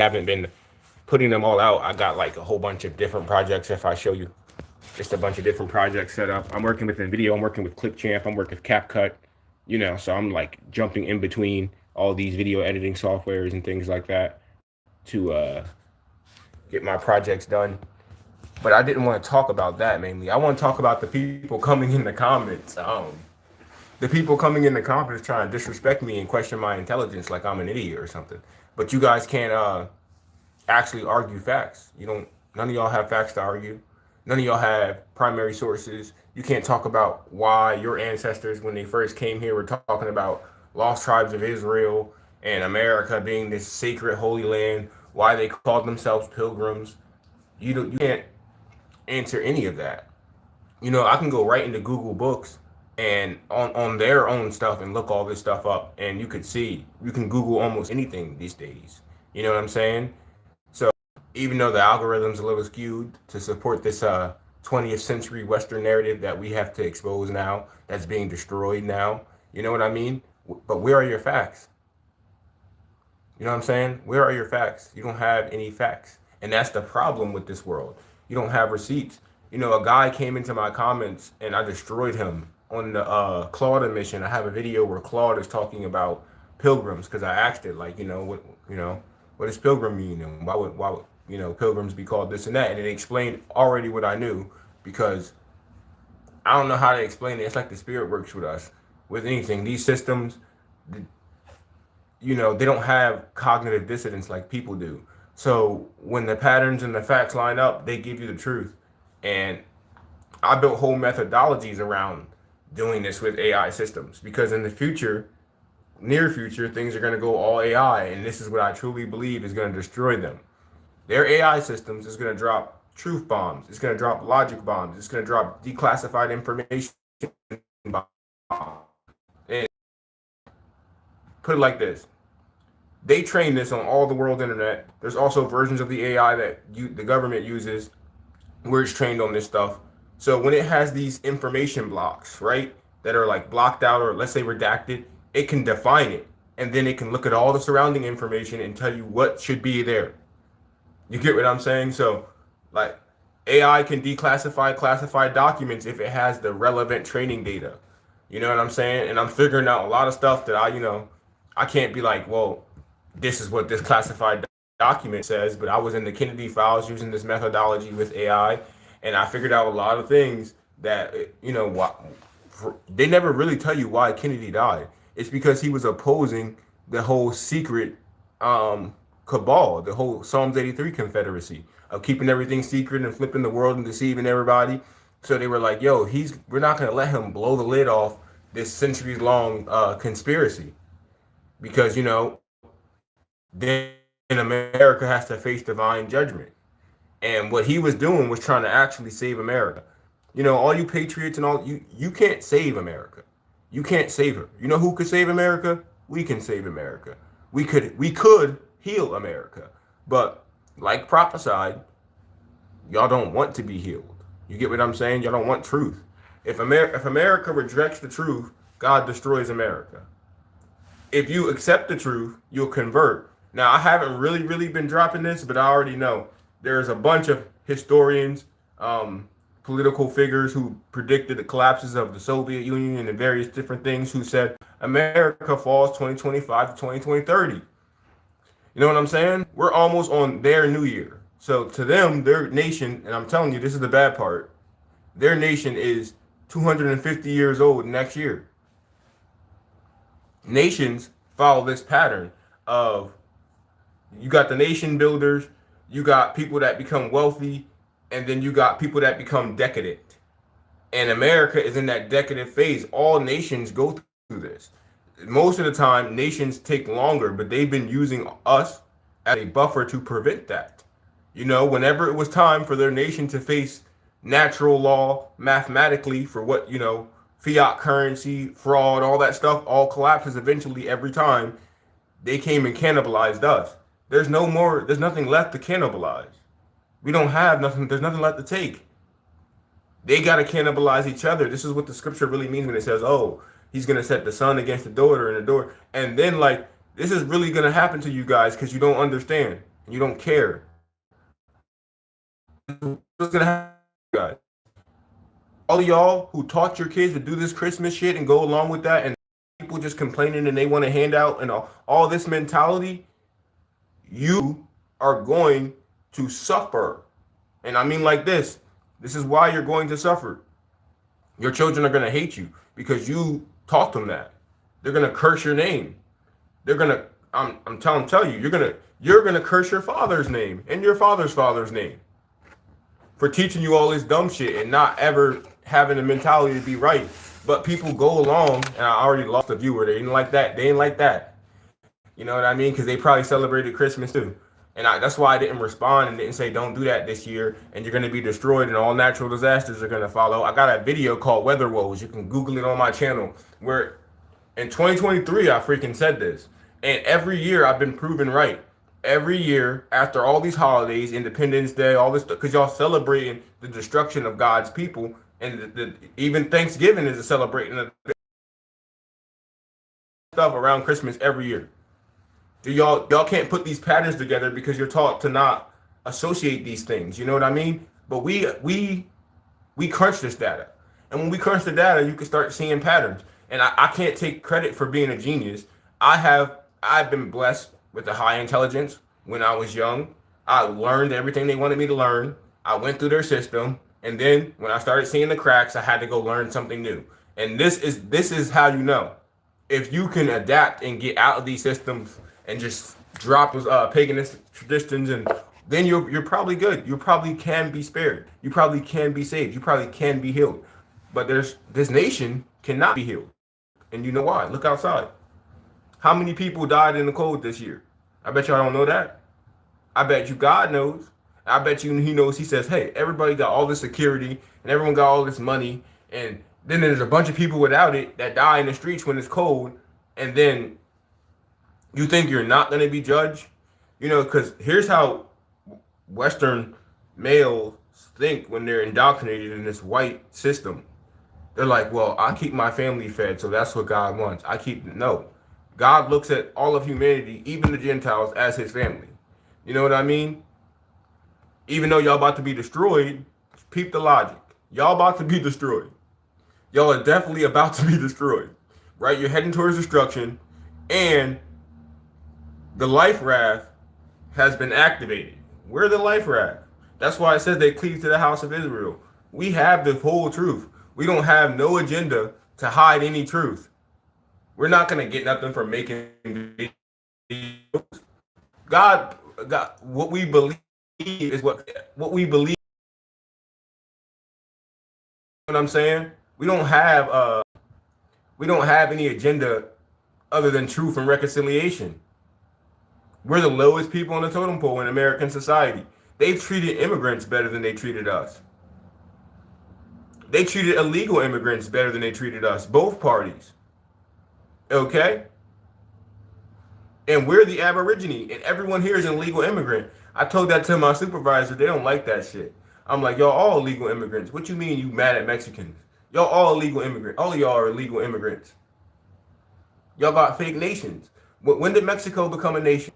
haven't been putting them all out. I got like a whole bunch of different projects. If I show you, just a bunch of different projects set up. I'm working with NVIDIA. I'm working with Clipchamp. I'm working with CapCut. So I'm like jumping in between all these video editing softwares and things like that to get my projects done. But I didn't want to talk about that mainly. I want to talk about the people coming in the comments. The people coming in the comments trying to disrespect me and question my intelligence like I'm an idiot or something. But you guys can't actually argue facts. You don't. None of y'all have facts to argue. None of y'all have primary sources. You can't talk about why your ancestors, when they first came here, were talking about lost tribes of Israel and America being this sacred holy land. Why they called themselves pilgrims. You can't answer any of that. I can go right into Google Books and on their own stuff and look all this stuff up, and you can Google almost anything these days. You know what I'm saying? So even though the algorithm's a little skewed to support this 20th century Western narrative that we have to expose now, that's being destroyed now, you know what I mean? But where are your facts? You know what I'm saying? Where are your facts? You don't have any facts. And that's the problem with this world. You don't have receipts. A guy came into my comments and I destroyed him on the Claude mission. I have a video where Claude is talking about pilgrims because I asked it like, what does pilgrim mean and why would pilgrims be called this and that? And it explained already what I knew because I don't know how to explain it. It's like the spirit works with us. With anything, these systems, they don't have cognitive dissonance like people do. So when the patterns and the facts line up, they give you the truth. And I built whole methodologies around doing this with AI systems because in the future, near future, things are going to go all AI. And this is what I truly believe is going to destroy them. Their AI systems is going to drop truth bombs. It's going to drop logic bombs. It's going to drop declassified information bombs. And put it like this. They train this on all the world internet. There's also versions of the AI that the government uses where it's trained on this stuff. So when it has these information blocks, right, that are like blocked out or let's say redacted, it can define it. And then it can look at all the surrounding information and tell you what should be there. You get what I'm saying? So like AI can declassify classified documents if it has the relevant training data. You know what I'm saying? And I'm figuring out a lot of stuff that I can't be like, well, this is what this classified document says, but I was in the Kennedy files using this methodology with AI, and I figured out a lot of things that, they never really tell you why Kennedy died. It's because he was opposing the whole secret cabal, the whole Psalms 83 confederacy of keeping everything secret and flipping the world and deceiving everybody. So they were like, yo, we're not going to let him blow the lid off this centuries-long conspiracy because, then America has to face divine judgment. And what he was doing was trying to actually save America. All you patriots and all, you can't save America. You can't save her. You know who could save America? We can save America. We could heal America. But like prophesied, y'all don't want to be healed. You get what I'm saying? Y'all don't want truth. If America rejects the truth, God destroys America. If you accept the truth, you'll convert. Now, I haven't really been dropping this, but I already know there's a bunch of historians, political figures who predicted the collapses of the Soviet Union and various different things who said America falls 2025 to 2030. You know what I'm saying? We're almost on their new year. So to them, their nation, and I'm telling you, this is the bad part, their nation is 250 years old next year. Nations follow this pattern of you got the nation builders, you got people that become wealthy, and then you got people that become decadent. And America is in that decadent phase. All nations go through this. Most of the time, nations take longer, but they've been using us as a buffer to prevent that. Whenever it was time for their nation to face natural law mathematically for what, fiat currency, fraud, all that stuff, all collapses eventually every time, they came and cannibalized us. There's nothing left to cannibalize. We don't have nothing, there's nothing left to take. They got to cannibalize each other. This is what the scripture really means when it says, oh, he's going to set the son against the daughter and the door. And then, like, this is really going to happen to you guys because you don't understand. You don't care. What's gonna happen, guys? All of y'all who taught your kids to do this Christmas shit and go along with that, and people just complaining and they want to hand out and all this mentality, you are going to suffer. And I mean like this. This is why you're going to suffer. Your children are going to hate you because you taught them that. They're going to curse your name. They're going to I'm tell you, you're going to curse your father's name and your father's name for teaching you all this dumb shit and not ever having the mentality to be right. But people go along, and I already lost a viewer. They didn't like that. They didn't like that. You know what I mean? Because they probably celebrated Christmas too. And that's why I didn't respond and didn't say don't do that this year and you're going to be destroyed and all natural disasters are going to follow. I got a video called Weather Woes. You can Google it on my channel where in 2023 I freaking said this. And every year I've been proven right. Every year after all these holidays, Independence Day, all this stuff, because y'all celebrating the destruction of God's people. And even Thanksgiving is a celebrating of stuff around Christmas every year. Y'all can't put these patterns together because you're taught to not associate these things. You know what I mean? But we crunch this data, and when we crunch the data, you can start seeing patterns. And I can't take credit for being a genius. I've been blessed with a high intelligence. When I was young, I learned everything they wanted me to learn. I went through their system, and then when I started seeing the cracks, I had to go learn something new. And this is how you know if you can adapt and get out of these systems and just drop those paganistic traditions, and then you're probably good. You probably can be spared. You probably can be saved. You probably can be healed. But this nation cannot be healed, and you know why? Look outside. How many people died in the cold this year? I bet y'all don't know that. I bet you God knows. I bet you he knows. He says, hey, everybody got all this security and everyone got all this money, and then there's a bunch of people without it that die in the streets when it's cold, and then you think you're not going to be judged? You know, because here's how Western males think when they're indoctrinated in this white system. They're like, well, I keep my family fed, so that's what God wants. No. God looks at all of humanity, even the Gentiles, as his family. You know what I mean? Even though y'all about to be destroyed, peep the logic. Y'all about to be destroyed. Y'all are definitely about to be destroyed. Right? You're heading towards destruction, and the life raft has been activated. We're the life raft. That's why it says they cleave to the house of Israel. We have the whole truth. We don't have no agenda to hide any truth. We're not going to get nothing from making videos. God, what we believe is what we believe. You know what I'm saying? We don't have any agenda other than truth and reconciliation. We're the lowest people on the totem pole in American society. They've treated immigrants better than they treated us. They treated illegal immigrants better than they treated us, both parties. Okay? And we're the Aborigine, and everyone here is an illegal immigrant. I told that to my supervisor. They don't like that shit. I'm like, y'all all illegal immigrants. What you mean you mad at Mexicans? Y'all all illegal immigrants. All of y'all are illegal immigrants. Y'all got fake nations. When did Mexico become a nation?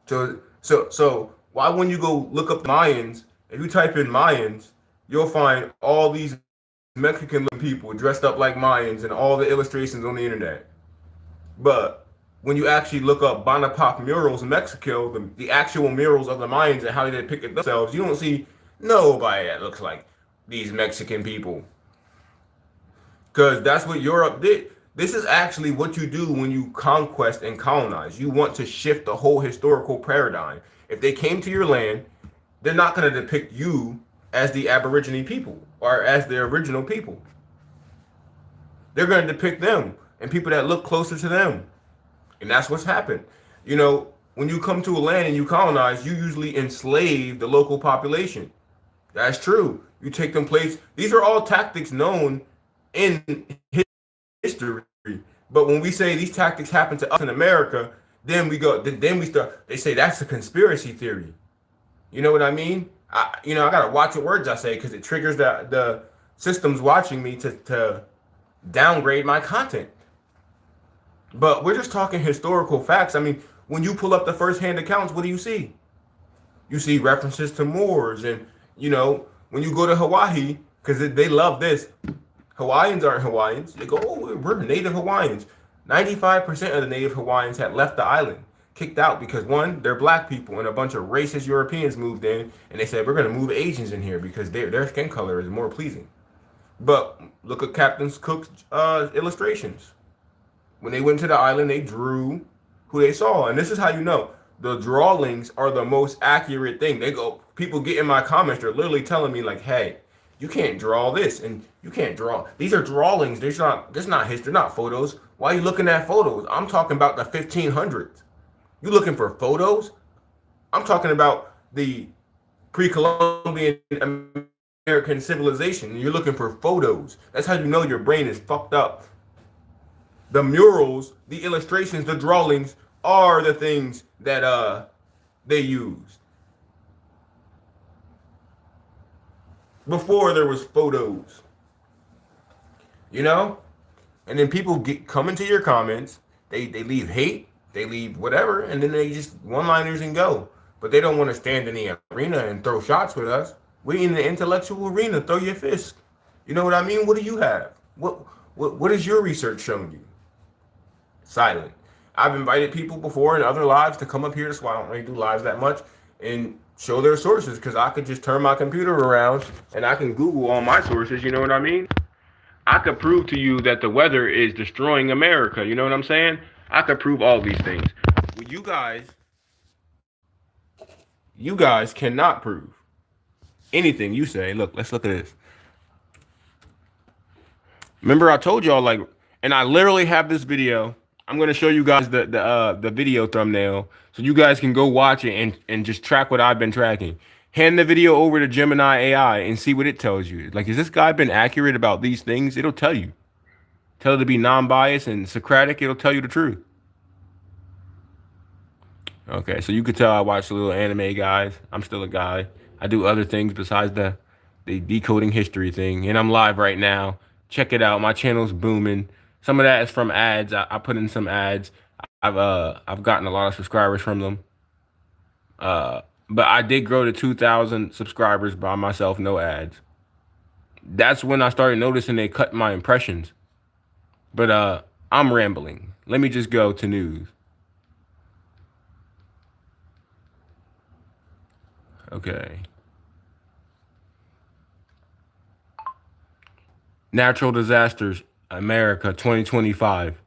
So why when you go look up Mayans, if you type in Mayans, you'll find all these Mexican people dressed up like Mayans and all the illustrations on the internet. But when you actually look up Bonaparte murals in Mexico, the actual murals of the Mayans and how they depicted themselves, you don't see nobody that looks like these Mexican people. Because that's what Europe did. This is actually what you do when you conquest and colonize. You want to shift the whole historical paradigm. If they came to your land, they're not going to depict you as the Aborigine people or as the original people. They're going to depict them and people that look closer to them. And that's what's happened. You know, when you come to a land and you colonize, you usually enslave the local population. That's true. You take them place. These are all tactics known in history. But when we say these tactics happen to us in America, then we start, they say that's a conspiracy theory. You know what I mean? I gotta watch what words I say because it triggers the systems watching me to downgrade my content. But we're just talking historical facts. I mean, When you pull up the first-hand accounts, what do you see? You see references to Moors, and when you go to Hawaii, because they love this. Hawaiians aren't Hawaiians. They go, oh, we're native Hawaiians. 95% of the native Hawaiians had left the island, kicked out because one, they're black people, and a bunch of racist Europeans moved in, and they said we're gonna move Asians in here because their skin color is more pleasing. But look at Captain Cook's illustrations. When they went to the island, they drew who they saw, and this is how you know the drawings are the most accurate thing. They go, people get in my comments, they're literally telling me like, hey, you can't draw this, and you can't draw. These are drawings. They're not history. They're not photos. Why are you looking at photos? I'm talking about the 1500s. You looking for photos? I'm talking about the pre-Columbian American civilization. You're looking for photos. That's how you know your brain is fucked up. The murals, the illustrations, the drawings are the things that they used. Before there was photos. And then people come into your comments, they leave hate, they leave whatever, and then they just one-liners and go. But they don't want to stand in the arena and throw shots with us. We in the intellectual arena, throw your fist. You know what I mean? What do you have? What is your research showing you? Silent. I've invited people before in other lives to come up here. That's why I don't really do lives that much, and show their sources, because I could just turn my computer around and I can Google all my sources. You know what I mean? I could prove to you that the weather is destroying America. You know what I'm saying? I could prove all these things. Well, you guys cannot prove anything you say. Look, let's look at this. Remember I told y'all, like, and I literally have this video. I'm going to show you guys the video thumbnail so you guys can go watch it and just track what I've been tracking. Hand the video over to Gemini AI and see what it tells you. Like, has this guy been accurate about these things? It'll tell you. Tell it to be non-biased and Socratic. It'll tell you the truth. Okay, so you could tell I watch a little anime, guys. I'm still a guy. I do other things besides the decoding history thing. And I'm live right now. Check it out. My channel's booming. Some of that is from ads. I put in some ads. I've gotten a lot of subscribers from them. But I did grow to 2,000 subscribers by myself, no ads. That's when I started noticing they cut my impressions. But I'm rambling. Let me just go to news. Okay. Natural disasters, America 2025.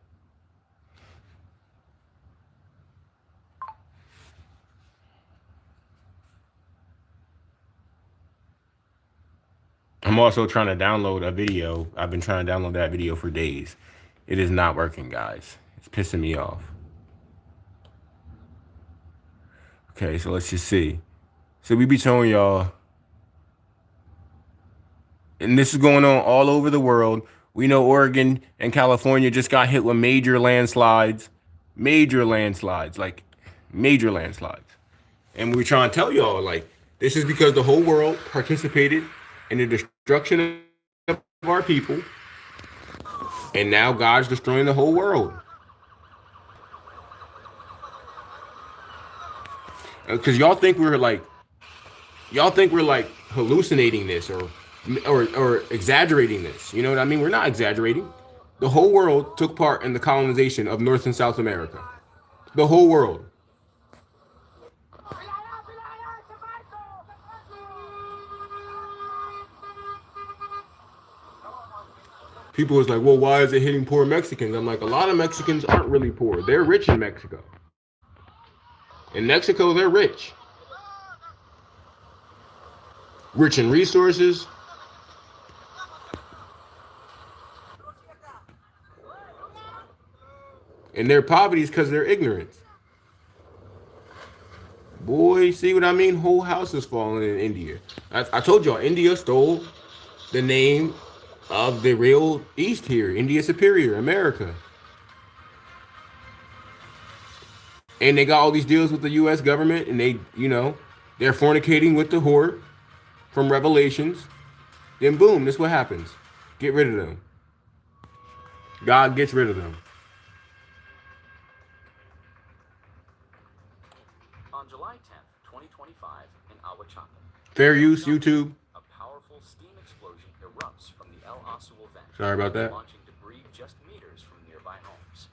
I'm also trying to download a video. I've been trying to download that video for days. It is not working, guys. It's pissing me off. Okay, so let's just see. So we be showing y'all, and this is going on all over the world. We know Oregon and California just got hit with major landslides. Major landslides, like major landslides. And we're trying to tell y'all, like, this is because the whole world participated in the destruction of our people. And now God's destroying the whole world. Because y'all think we're like hallucinating this or exaggerating this. You know what I mean? We're not exaggerating. The whole world took part in the colonization of North and South America. The whole world. People was like, well, why is it hitting poor Mexicans? I'm like, a lot of Mexicans aren't really poor. They're rich in Mexico. In Mexico, they're rich. Rich in resources. And their poverty is because of their ignorance. Boy, see what I mean? Whole house is falling in India. I told y'all, India stole the name of the real East here. India Superior, America. And they got all these deals with the U.S. government, and they, they're fornicating with the whore from Revelations. Then boom, this what happens. Get rid of them. God gets rid of them. July 10th, 2025, in Ahuachapán, Fair use, YouTube. a powerful steam explosion erupts from the El Asul vent, Sorry about that. launching debris just meters from nearby homes.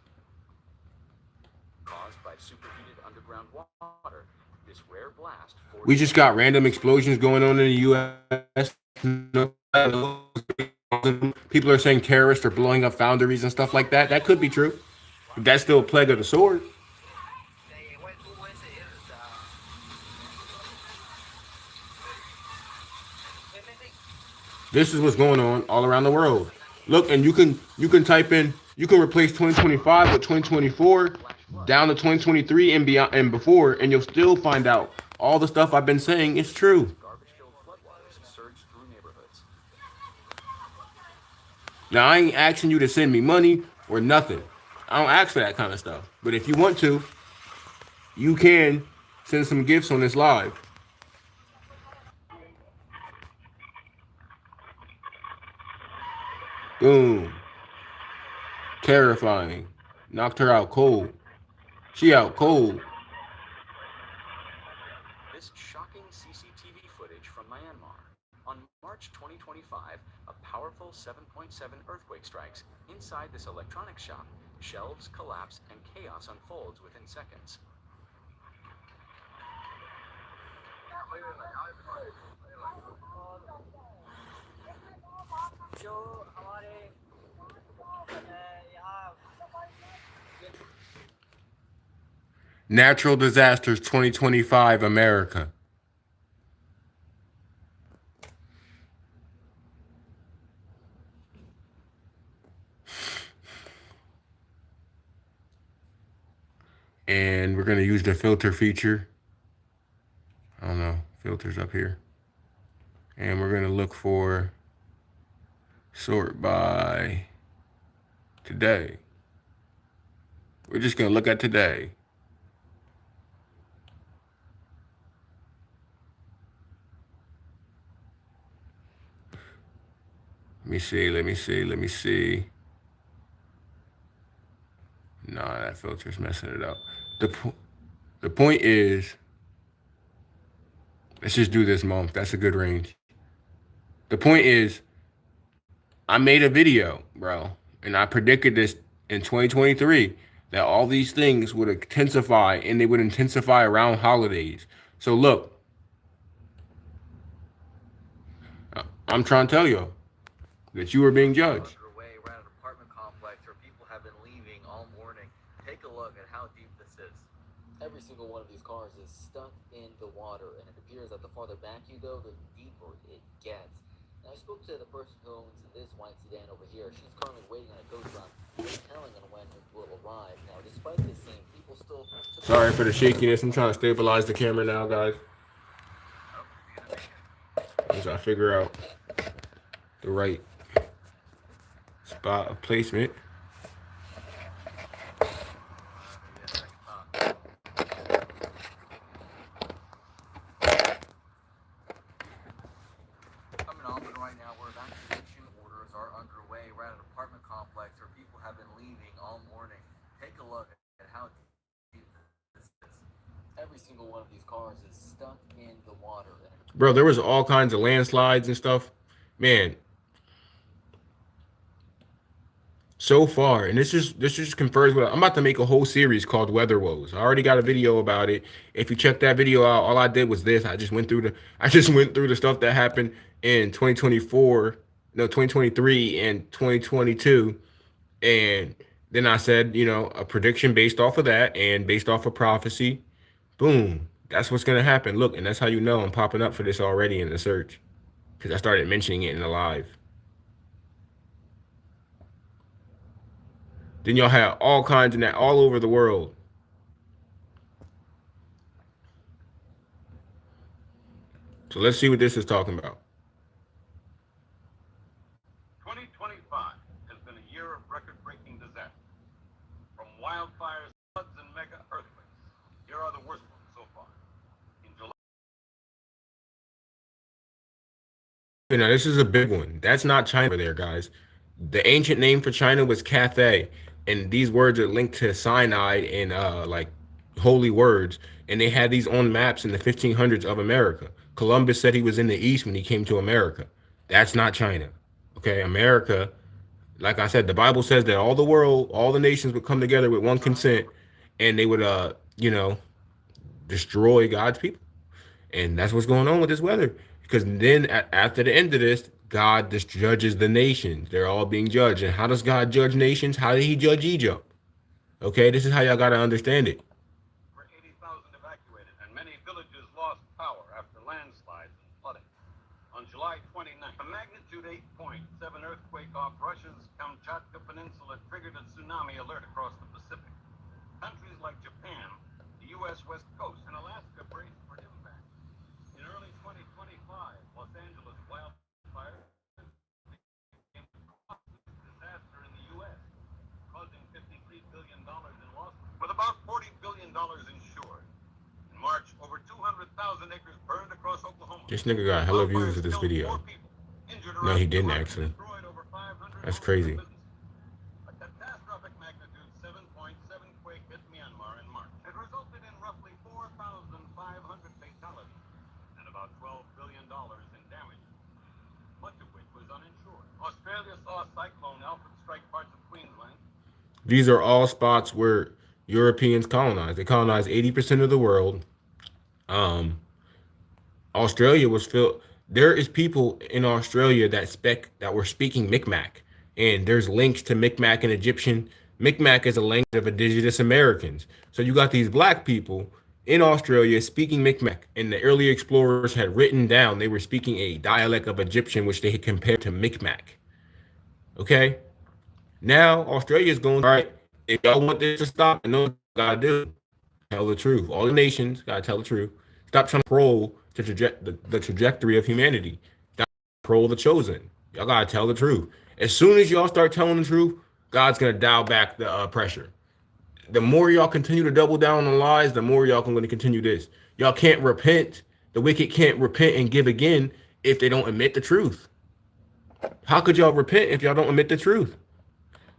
Caused by superheated underground water, this rare blast forced We just got random explosions going on in the U.S. People are saying terrorists are blowing up foundries and stuff like that. That could be true. But that's still a plague of the sword. This is what's going on all around the world. Look, and you can type in, you can replace 2025 with 2024 down to 2023 and beyond and before, and you'll still find out all the stuff I've been saying is true. garbage-filled floodwaters surged through neighborhoods. Now I ain't asking you to send me money or nothing. I don't ask for that kind of stuff. But if you want to, you can send some gifts on this live. Boom. Terrifying. Knocked her out cold. She out cold. This shocking CCTV footage from Myanmar. On March 2025, a powerful 7.7 earthquake strikes inside this electronics shop. Shelves collapse and chaos unfolds within seconds. Natural disasters 2025 America. And we're going to use the filter feature. I don't know, filters up here. And we're going to look for sort by today. We're just going to look at today. Let me see. Nah, that filter's messing it up. The point is, let's just do this month. That's a good range. The point is, I made a video, bro, and I predicted this in 2023 that all these things would intensify, and they would intensify around holidays. So look, I'm trying to tell you that you are being judged. Underway around an apartment complex where people have been leaving all morning. Take a look at how deep this is. Every single one of these cars is stuck in the water, and it appears that the farther back you go, the deeper it gets. Now, I spoke to the person who owns this white sedan over here. She's currently waiting on a tow truck, telling on when it will arrive. Now, despite this scene, people still... Sorry for the shakiness. I'm trying to stabilize the camera now, guys. As I figure out the right spot of placement. Coming on, but right now, where evacuation orders are underway around an apartment complex where people have been leaving all morning. Take a look at how deep this is. Every single one of these cars is stuck in the water. Bro, there was all kinds of landslides and stuff. Man, so far, and this just confirms what I'm about to make a whole series called Weather Woes. I already got a video about it. If you check that video out, all I did was this. I just went through the stuff that happened in 2023 and 2022, and then I said, a prediction based off of that and based off of prophecy. Boom. That's what's gonna happen. Look, and that's how you know I'm popping up for this already in the search, because I started mentioning it in the live. Then y'all have all kinds of that all over the world. So let's see what this is talking about. 2025 has been a year of record-breaking disasters. From wildfires, floods, and mega earthquakes. Here are the worst ones so far. In July. Now, this is a big one. That's not China there, guys. The ancient name for China was Cathay, and these words are linked to cyanide and holy words, and they had these on maps in the 1500s of America. Columbus said he was in the East when he came to America. That's not China. Okay, America, like I said, the Bible says that all the world, all the nations would come together with one consent, and they would, destroy God's people. And that's what's going on with this weather. Because then after the end of this, God just judges the nations. They're all being judged. And how does God judge nations? How did he judge Egypt? Okay, this is how y'all got to understand it. Over 80,000 evacuated, and many villages lost power after landslides and flooding. On July 29th, a magnitude 8.7 earthquake off Russia's Kamchatka Peninsula triggered a tsunami alert across the Pacific. Countries like Japan, the U.S. West Coast, and Alaska braced for impact. In early 2025, Los Angeles wildfires became the costliest disaster in the U.S., causing $53 billion in losses, with about $40 billion insured. In March, over 200,000 acres burned across Oklahoma. This nigga got hella views of this video. No, he didn't actually. That's crazy. A catastrophic magnitude 7.7 quake hit Myanmar in March. It resulted in roughly 4,500 fatalities and about $12 billion in damage, much of which was uninsured. Australia saw Cyclone Alfred strike parts of Queensland. These are all spots where Europeans colonized. They colonized 80% of the world. Australia was filled. There is people in Australia that were speaking Mi'kmaq, and there's links to Mi'kmaq and Egyptian. Mi'kmaq is a language of indigenous Americans. So you got these black people in Australia speaking Mi'kmaq, and the early explorers had written down they were speaking a dialect of Egyptian, which they had compared to Mi'kmaq. Okay, now Australia is going, all right, if y'all want this to stop, I know what you gotta do. Tell the truth. All the nations gotta tell the truth. Stop trying to control the trajectory of humanity. Stop control the chosen. Y'all gotta tell the truth. As soon as y'all start telling the truth, God's gonna dial back the pressure. The more y'all continue to double down on lies, the more y'all going to continue this. Y'all can't repent. The wicked can't repent and give again if they don't admit the truth. How could y'all repent if y'all don't admit the truth?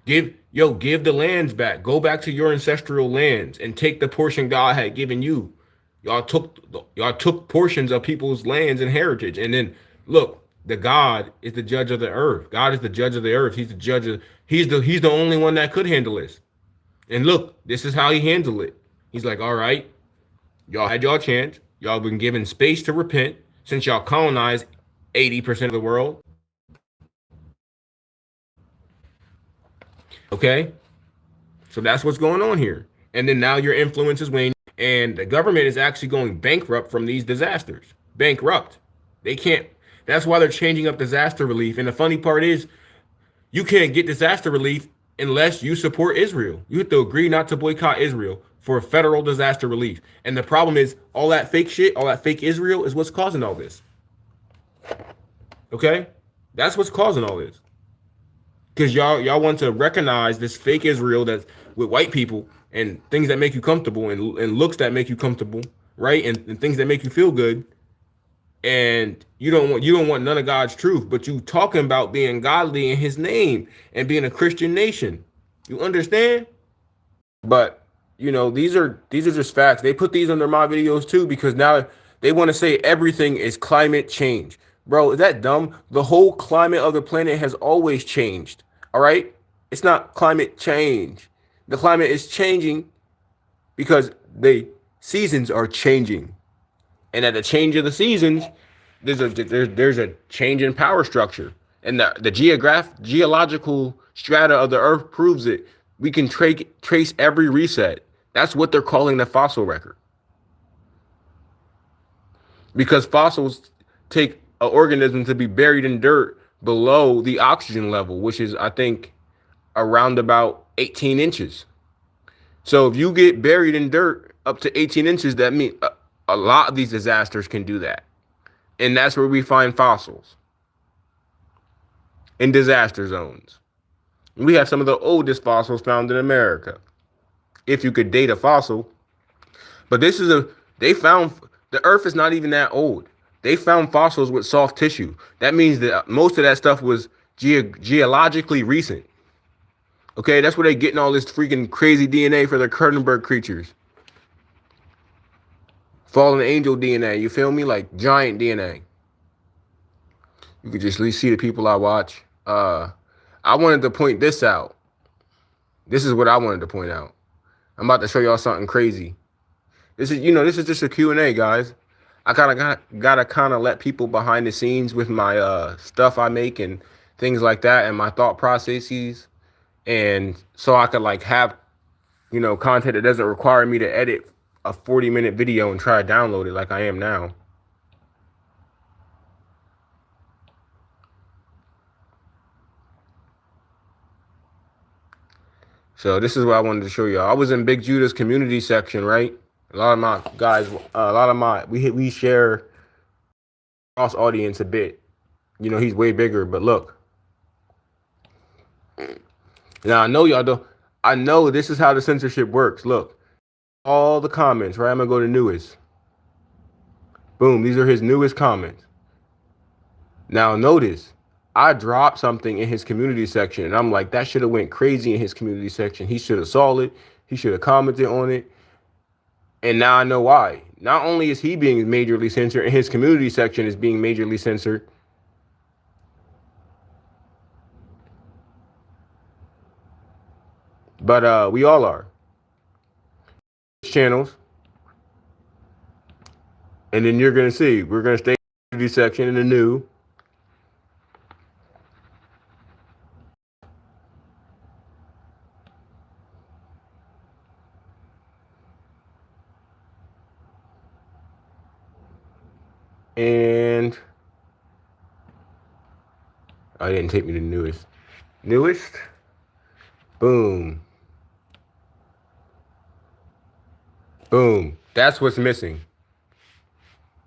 Give the lands back. Go back to your ancestral lands and take the portion God had given you. Y'all took portions of people's lands and heritage. And then look, the God is the judge of the earth. God is the judge of the earth. He's the judge of, he's the only one that could handle this. And look, this is how he handled it. He's like, all right, y'all had y'all chance. Y'all been given space to repent since y'all colonized 80% of the world. Okay? So that's what's going on here. And then now your influence is waning, and the government is actually going bankrupt from these disasters. Bankrupt. They can't. That's why they're changing up disaster relief. And the funny part is, you can't get disaster relief unless you support Israel. You have to agree not to boycott Israel for federal disaster relief. And the problem is all that fake shit, all that fake Israel is what's causing all this. Okay? That's what's causing all this. Because y'all want to recognize this fake Israel that's with white people and things that make you comfortable and looks that make you comfortable, right? And things that make you feel good. And you don't want none of God's truth, but you talking about being godly in his name and being a Christian nation. You understand? But these are just facts. They put these under my videos too, because now they want to say everything is climate change. Bro, is that dumb? The whole climate of the planet has always changed. All right? It's not climate change. The climate is changing because the seasons are changing. And at the change of the seasons, there's a change in power structure. And the geological strata of the earth proves it. We can trace every reset. That's what they're calling the fossil record. Because fossils take an organism to be buried in dirt below the oxygen level, which is, I think, around about 18 inches. So if you get buried in dirt up to 18 inches, that means a lot of these disasters can do that. And that's where we find fossils. In disaster zones. We have some of the oldest fossils found in America. If you could date a fossil. But they found, the earth is not even that old. They found fossils with soft tissue. That means that most of that stuff was geologically recent. Okay, that's where they're getting all this freaking crazy DNA for their Cronenberg creatures. Fallen angel DNA, you feel me? Like giant DNA. You could just at least see the people I watch. I wanted to point this out. This is what I wanted to point out. I'm about to show y'all something crazy. This is just a Q&A, guys. I gotta kind of let people behind the scenes with my stuff I make and things like that and my thought processes, and so I could like have content that doesn't require me to edit a 40-minute video and try to download it like I am now. So this is what I wanted to show y'all. I was in Big Judah's community section, right? A lot of my guys, we share cross audience a bit. He's way bigger, but look. Now I know y'all don't. I know this is how the censorship works. Look, all the comments, right? I'm gonna go to newest. Boom, these are his newest comments. Now notice, I dropped something in his community section, and I'm like, that should have went crazy in his community section. He should have saw it. He should have commented on it. And now I know why. Not only is he being majorly censored, and his community section is being majorly censored, but we all are. Channels. And then you're gonna see, we're gonna stay in the community section in the new. And I didn't take me to newest. Newest. Boom. Boom. That's what's missing.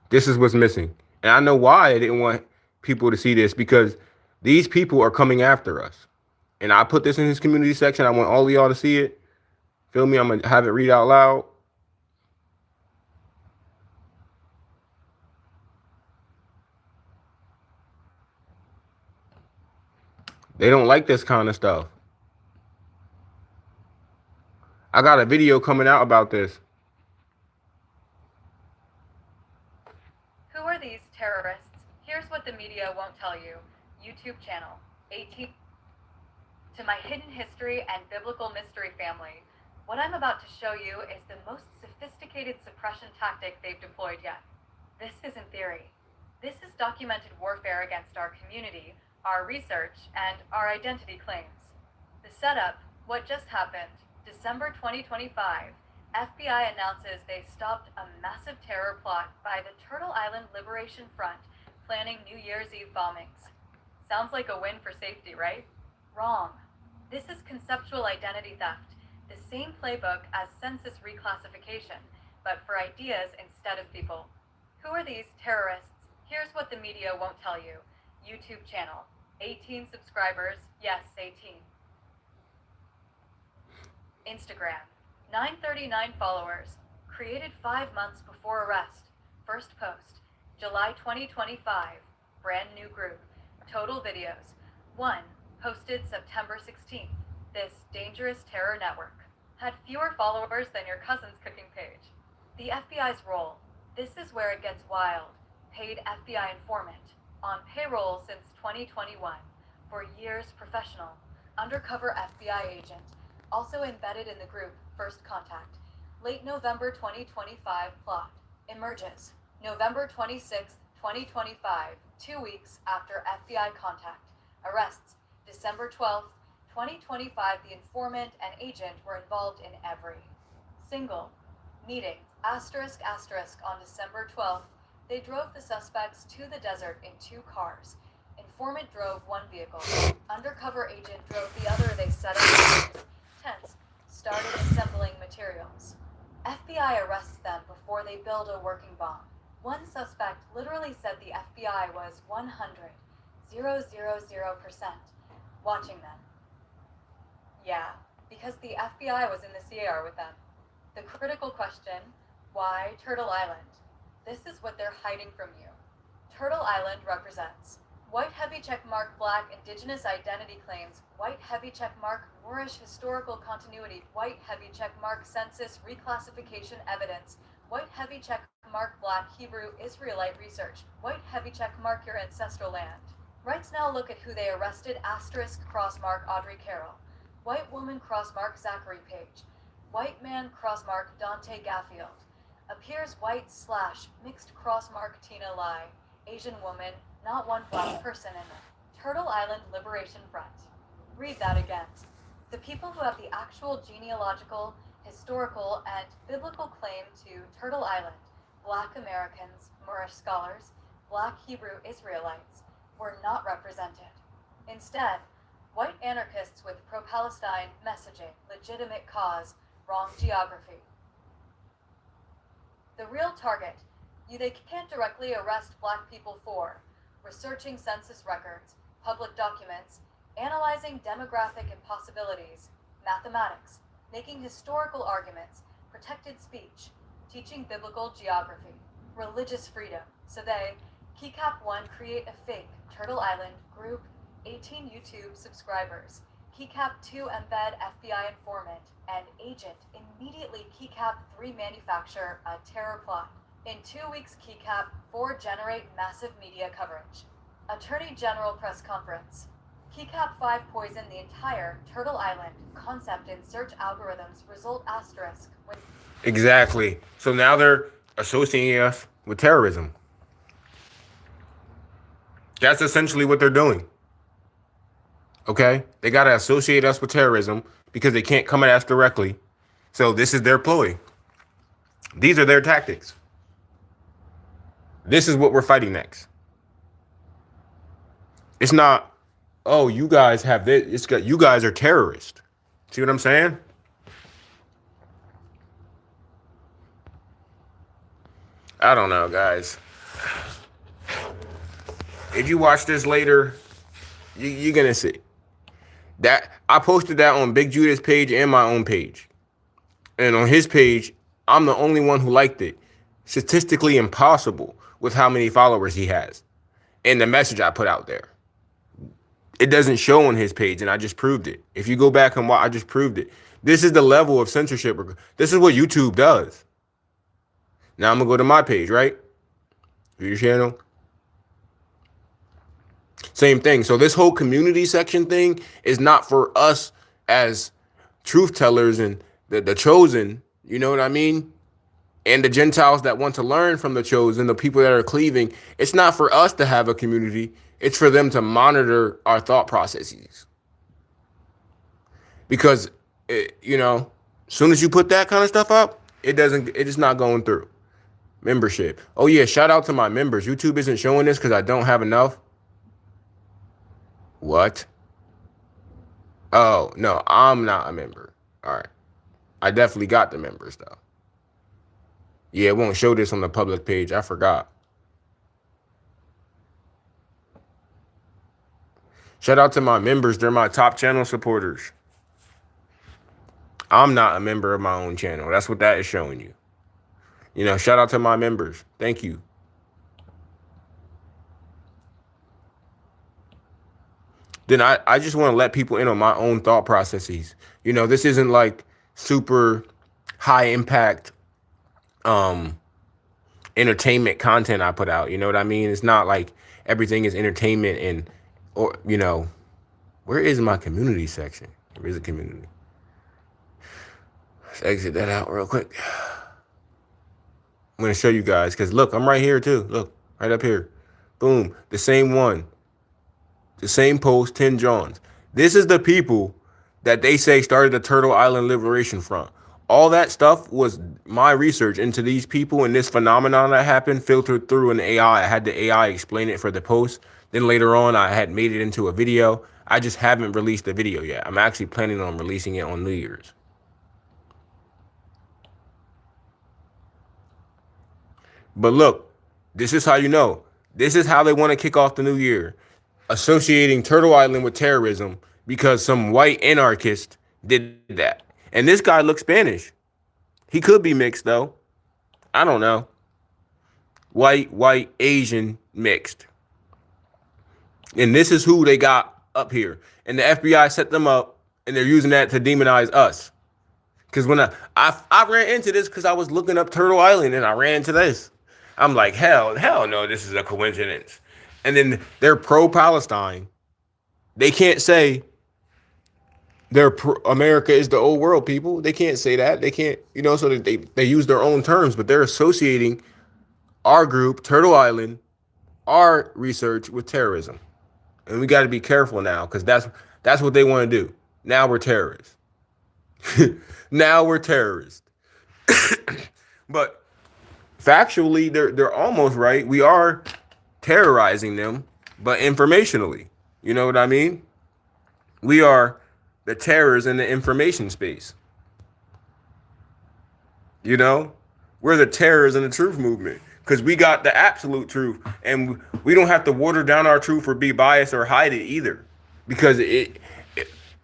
This is what's missing. And I know why I didn't want people to see this, because these people are coming after us. And I put this in his community section. I want all of y'all to see it. Feel me? I'm going to have it read out loud. They don't like this kind of stuff. I got a video coming out about this. Who are these terrorists? Here's what the media won't tell you. YouTube channel, 18. To my hidden history and biblical mystery family, what I'm about to show you is the most sophisticated suppression tactic they've deployed yet. This isn't theory. This is documented warfare against our community, our research, and our identity claims. The setup, what just happened, December 2025, FBI announces they stopped a massive terror plot by the Turtle Island Liberation Front planning New Year's Eve bombings. Sounds like a win for safety, right? Wrong. This is conceptual identity theft, the same playbook as census reclassification, but for ideas instead of people. Who are these terrorists? Here's what the media won't tell you. YouTube channel, 18 subscribers, yes, 18. Instagram, 939 followers, created 5 months before arrest. First post, July 2025, brand new group. Total videos, 1, posted September 16th. This dangerous terror network had fewer followers than your cousin's cooking page. The FBI's role, this is where it gets wild. Paid FBI informant, on payroll since 2021, for years professional, undercover FBI agent, also embedded in the group First Contact. Late November 2025 plot emerges. November 26, 2025, 2 weeks after FBI contact. Arrests. December 12th, 2025, the informant and agent were involved in every single meeting. Asterisk, asterisk, on December 12th, they drove the suspects to the desert in 2 cars. Informant drove 1 vehicle. Undercover agent drove the other. They set up tents, started assembling materials. FBI arrests them before they build a working bomb. One suspect literally said the FBI was 100,000% watching them. Yeah, because the FBI was in the CAR with them. The critical question, why Turtle Island? This is what they're hiding from you. Turtle Island represents white heavy checkmark black indigenous identity claims, white heavy checkmark Moorish historical continuity, white heavy checkmark census reclassification evidence, White heavy check mark Black Hebrew Israelite research. White heavy check mark your ancestral land. Rights now look at who they arrested asterisk cross mark Audrey Carroll. White woman cross mark Zachary Page. White man cross mark Dante Gaffield. Appears white / mixed cross mark Tina Lai. Asian woman, not one black person in it. Turtle Island Liberation Front. Read that again. The people who have the actual genealogical, historical, and biblical claim to Turtle Island, Black Americans, Moorish scholars, Black Hebrew Israelites, were not represented. Instead, white anarchists with pro-Palestine messaging, legitimate cause, wrong geography. The real target, they can't directly arrest Black people for researching census records, public documents, analyzing demographic impossibilities, mathematics, making historical arguments, protected speech, teaching biblical geography, religious freedom. So they, Keycap 1, create a fake Turtle Island group, 18 YouTube subscribers. Keycap 2 embed FBI informant and agent. Immediately Keycap 3 manufacture a terror plot. In 2 weeks, Keycap 4 generate massive media coverage. Attorney General press conference. Keycap 5 poison the entire Turtle Island concept in search algorithms. Result asterisk. Exactly. So now they're associating us with terrorism. That's essentially what they're doing. Okay? They got to associate us with terrorism because they can't come at us directly. So this is their ploy. These are their tactics. This is what we're fighting next. It's not, oh, you guys have this. It's got, you guys are terrorists. See what I'm saying? I don't know, guys. If you watch this later, you're going to see. That I posted that on Big Judah's page and my own page. And on his page, I'm the only one who liked it. Statistically impossible with how many followers he has. And the message I put out there. It doesn't show on his page, and I just proved it. If you go back and watch, I just proved it. This is the level of censorship. This is what YouTube does. Now I'm going to go to my page, right? Your channel. Same thing. So this whole community section thing is not for us as truth tellers and the chosen, you know what I mean? And the Gentiles that want to learn from the chosen, the people that are cleaving. It's not for us to have a community. It's for them to monitor our thought processes. Because, as soon as you put that kind of stuff up, it's not going through. Membership. Oh, yeah, shout out to my members. YouTube isn't showing this because I don't have enough. What? Oh, no, I'm not a member. All right. I definitely got the members, though. Yeah, it won't show this on the public page. I forgot. Shout out to my members. They're my top channel supporters. I'm not a member of my own channel. That's what that is showing you. Shout out to my members. Thank you. Then I just want to let people in on my own thought processes. This isn't like super high impact entertainment content I put out. You know what I mean? It's not like everything is entertainment where is my community section? Where is the community? Let's exit that out real quick. I'm going to show you guys because look, I'm right here too. Look, right up here. Boom. The same one. The same post, 10 Johns. This is the people that they say started the Turtle Island Liberation Front. All that stuff was my research into these people and this phenomenon that happened filtered through an AI. I had the AI explain it for the post. Then later on, I had made it into a video. I just haven't released the video yet. I'm actually planning on releasing it on New Year's. But look, this is how you know. This is how they want to kick off the new year. Associating Turtle Island with terrorism because some white anarchist did that. And this guy looks Spanish. He could be mixed, though. I don't know. White, Asian, mixed. And this is who they got up here. And the FBI set them up, and they're using that to demonize us. Because when I ran into this because I was looking up Turtle Island and I ran into this. I'm like, hell no, this is a coincidence. And then they're pro-Palestine. They can't say America is the old world, people. They can't say that. They can't, so they use their own terms, but they're associating our group, Turtle Island, our research with terrorism. And we got to be careful now because that's what they want to do. Now we're terrorists. Now we're terrorists. But factually, they're almost right. We are terrorizing them, but informationally. You know what I mean? We are the terrors in the information space. We're the terrors in the truth movement because we got the absolute truth, and we don't have to water down our truth or be biased or hide it either, because it's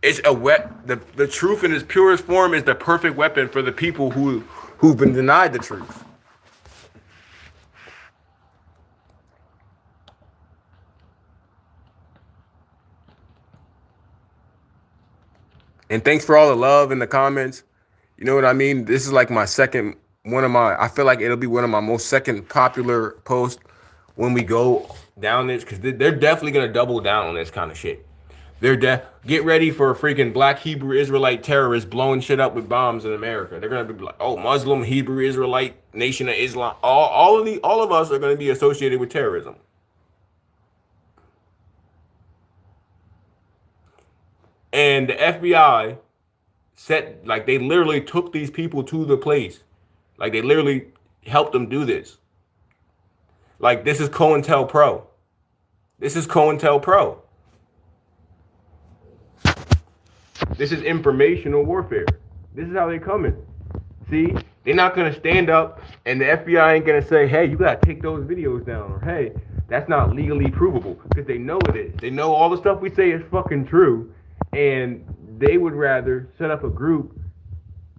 the truth in its purest form is the perfect weapon for the people who've been denied the truth. And thanks for all the love in the comments. You know what I mean? This is like I feel like it'll be one of my most second popular posts when we go down this, because they're definitely going to double down on this kind of shit. Get ready for a freaking black Hebrew Israelite terrorist blowing shit up with bombs in America. They're going to be like, oh, Muslim, Hebrew Israelite, Nation of Islam. All of us are going to be associated with terrorism. And the FBI they literally took these people to the place. Like, they literally helped them do this. Like, this is COINTELPRO. This is COINTELPRO. This is informational warfare. This is how they coming. See, they're not going to stand up and the FBI ain't going to say, hey, you got to take those videos down, or hey, that's not legally provable, because they know it is. They know all the stuff we say is fucking true. And they would rather set up a group,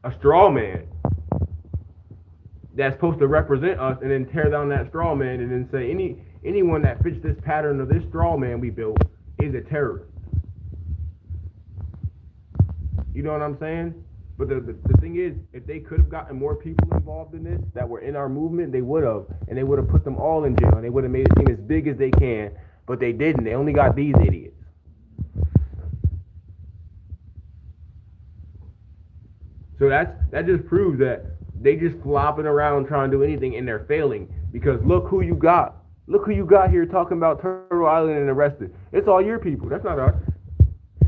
a straw man, that's supposed to represent us, and then tear down that straw man and then say anyone that fits this pattern of this straw man we built is a terrorist. You know what I'm saying? But the thing is, if they could have gotten more people involved in this that were in our movement, they would have. And they would have put them all in jail. And they would have made it seem as big as they can. But they didn't. They only got these idiots. So that just proves that they just flopping around trying to do anything, and they're failing, because look who you got. Look who you got here talking about Turtle Island and arrested. It's all your people. That's not us.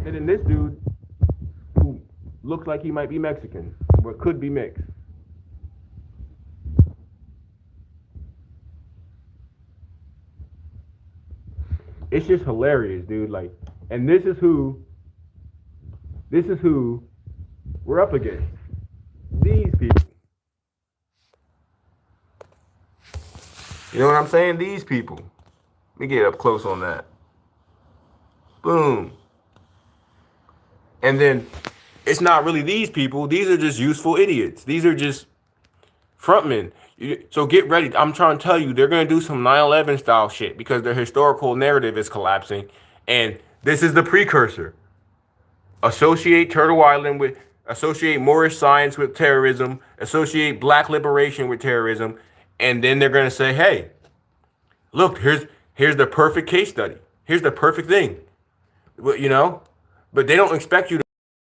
And then this dude who looks like he might be Mexican, but could be mixed. It's just hilarious, dude. Like, and this is who we're up against. These people. You know what I'm saying? These people. Let me get up close on that. Boom. And then it's not really these people. These are just useful idiots. These are just frontmen. So get ready. I'm trying to tell you, they're going to do some 9/11 style shit because their historical narrative is collapsing. And this is the precursor. Associate Moorish science with terrorism, associate black liberation with terrorism, and then they're going to say, hey, look, here's the perfect case study. Here's the perfect thing. But they don't expect you to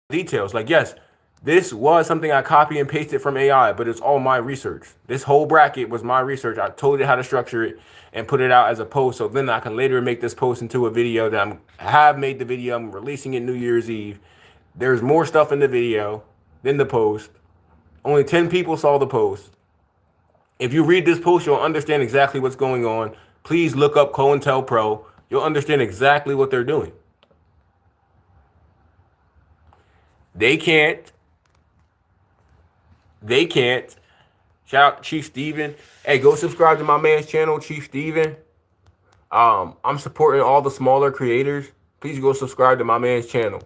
details. Like, yes, this was something I copy and pasted from AI, but it's all my research. This whole bracket was my research. I told it how to structure it and put it out as a post, so then I can later make this post into a video that I have made the video. I'm releasing it New Year's Eve. There's more stuff in the video than the post. Only 10 people saw the post. If you read this post, you'll understand exactly what's going on. Please look up COINTELPRO. You'll understand exactly what they're doing. They can't. Shout out to Chief Steven. Hey, go subscribe to my man's channel, Chief Steven. I'm supporting all the smaller creators. Please go subscribe to my man's channel.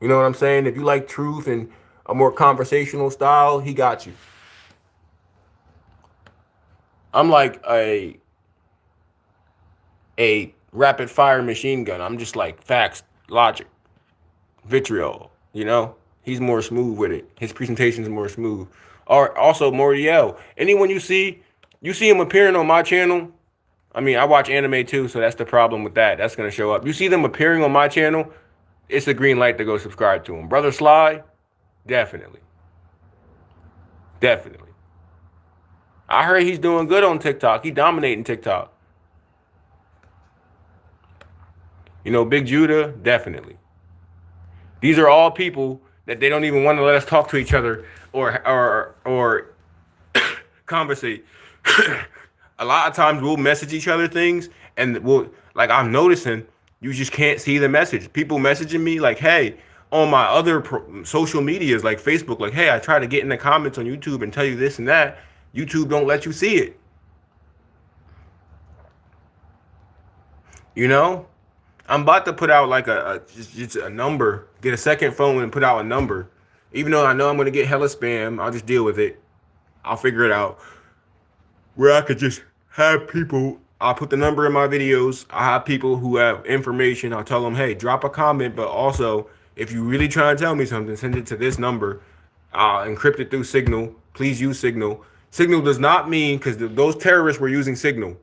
You know what I'm saying? If you like truth and a more conversational style, he got you. I'm like a rapid fire machine gun. I'm just like facts, logic, vitriol, He's more smooth with it. His presentation is more smooth. Or also Moriel. Anyone you see him appearing on my channel. I mean, I watch anime too, so that's the problem with that. That's gonna show up. You see them appearing on my channel, it's a green light to go subscribe to him. Brother Sly, definitely. Definitely. I heard he's doing good on TikTok. He dominating TikTok. You know, Big Judah, definitely. These are all people that they don't even want to let us talk to each other or conversate. A lot of times we'll message each other things, and like I'm noticing, you just can't see the message. People messaging me like, hey, on my other social medias like Facebook, like, hey, I try to get in the comments on YouTube and tell you this and that. YouTube don't let you see it. You know, I'm about to put out like just a number, get a second phone and put out a number. Even though I know I'm going to get hella spam, I'll just deal with it. I'll figure it out. Where I could just have people, I'll put the number in my videos. I have people who have information. I'll tell them, hey, drop a comment. But also, if you really try to tell me something, send it to this number. I'll encrypt it through Signal. Please use Signal. Signal does not mean, because those terrorists were using Signal.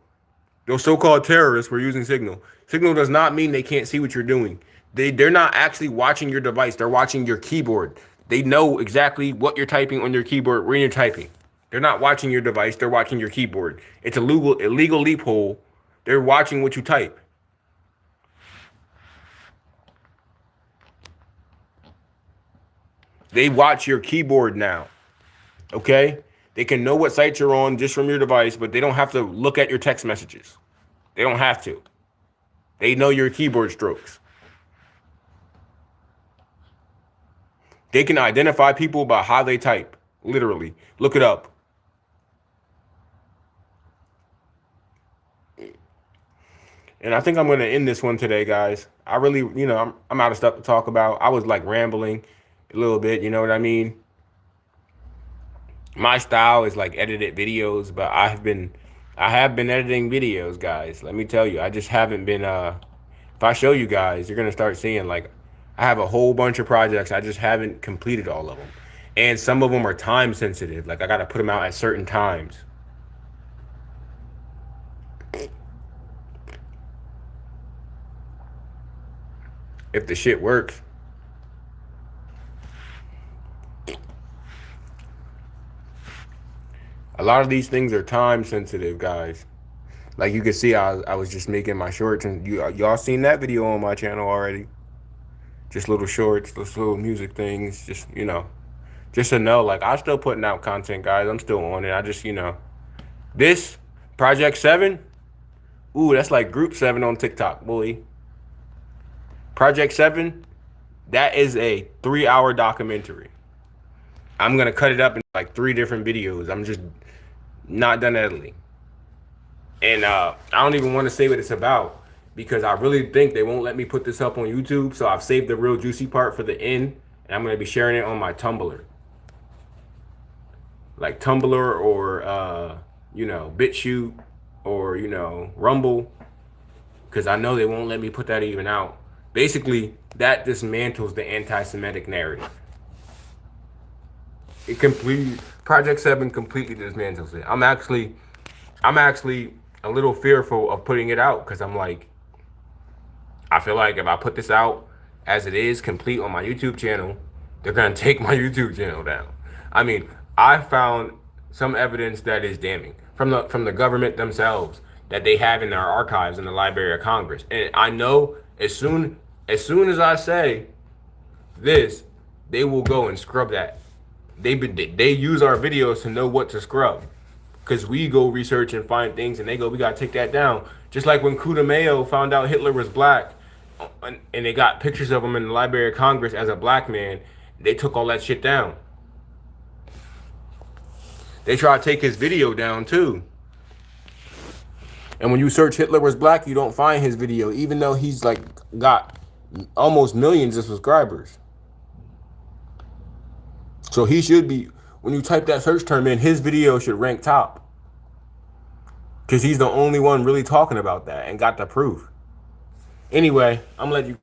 Those so-called terrorists were using Signal. Signal does not mean they can't see what you're doing. They're not actually watching your device. They're watching your keyboard. They know exactly what you're typing on your keyboard when you're typing. They're not watching your device. They're watching your keyboard. It's a illegal loophole. They're watching what you type. They watch your keyboard now. Okay? They can know what sites you're on just from your device, but they don't have to look at your text messages. They don't have to. They know your keyboard strokes. They can identify people by how they type. Literally. Look it up. And I think I'm going to end this one today, guys. I really, I'm out of stuff to talk about. I was like rambling a little bit, you know what I mean? My style is like edited videos, but I have been editing videos, guys. Let me tell you, I just haven't been, if I show you guys, you're going to start seeing like, I have a whole bunch of projects. I just haven't completed all of them. And some of them are time sensitive. Like I got to put them out at certain times. If the shit works. A lot of these things are time sensitive, guys. Like you can see, I was just making my shorts, and y'all seen that video on my channel already. Just little shorts, those little music things, just just to know, like I'm still putting out content, guys. I'm still on it. I just, this Project 7, ooh, that's like Group 7 on TikTok, boy. Project 7, that is a 3-hour documentary. I'm going to cut it up in like 3 different videos. I'm just not done editing. And I don't even want to say what it's about because I really think they won't let me put this up on YouTube. So I've saved the real juicy part for the end. And I'm going to be sharing it on my Tumblr. Like Tumblr or, BitChute or, Rumble. Because I know they won't let me put that even out. Basically, that dismantles the anti-Semitic narrative. Project 7 completely dismantles it. I'm actually a little fearful of putting it out because I'm like, I feel like if I put this out as it is, complete on my YouTube channel, they're gonna take my YouTube channel down. I mean, I found some evidence that is damning from the government themselves that they have in their archives in the Library of Congress, and I know as soon as I say this, they will go and scrub that. They use our videos to know what to scrub. Because we go research and find things and they go, we got to take that down. Just like when Kuda Mayo found out Hitler was black and they got pictures of him in the Library of Congress as a black man, they took all that shit down. They try to take his video down too. And when you search Hitler was black, you don't find his video, even though he's like got almost millions of subscribers. So he should be, when you type that search term in, his video should rank top. Because he's the only one really talking about that and got the proof. Anyway, I'm gonna let you